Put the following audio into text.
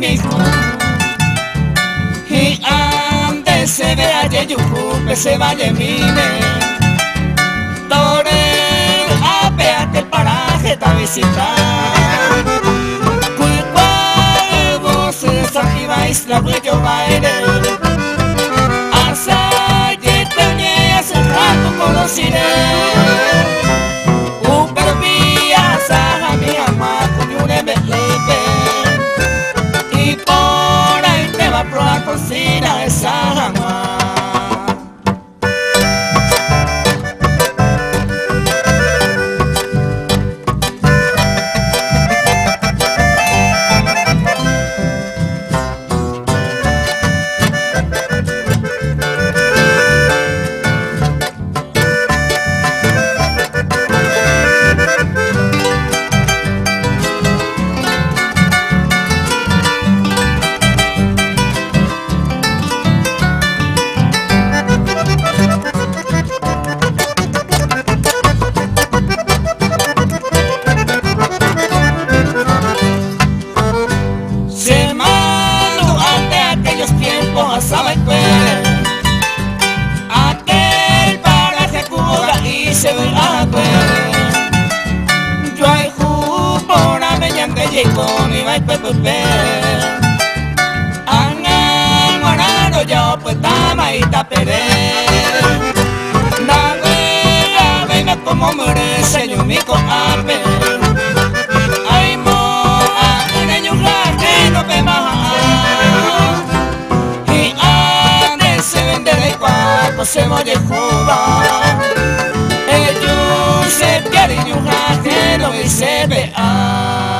mi hijo. Y antes se vea de yujupe se vaya mine. Tore apeate el paraje ta visitar. Cuicual vos sajiva isla huello baile. Asa yetenie hace rato conociré. Upervía saja mi ama cuñure me lipe. Y por ahí te va a probar cocina esa jamás. Pasaba el cuero, aquel paraje cuba y se ve a cuero. Yo hay por a meñante llegó mi va pepe. Angan guarano yo pues tama y tapere. Navega venga como merece yo mi coape. Ay mo a un año que no me baja. Se voy a jugar. Ellos se pierden un ajeno y se vean.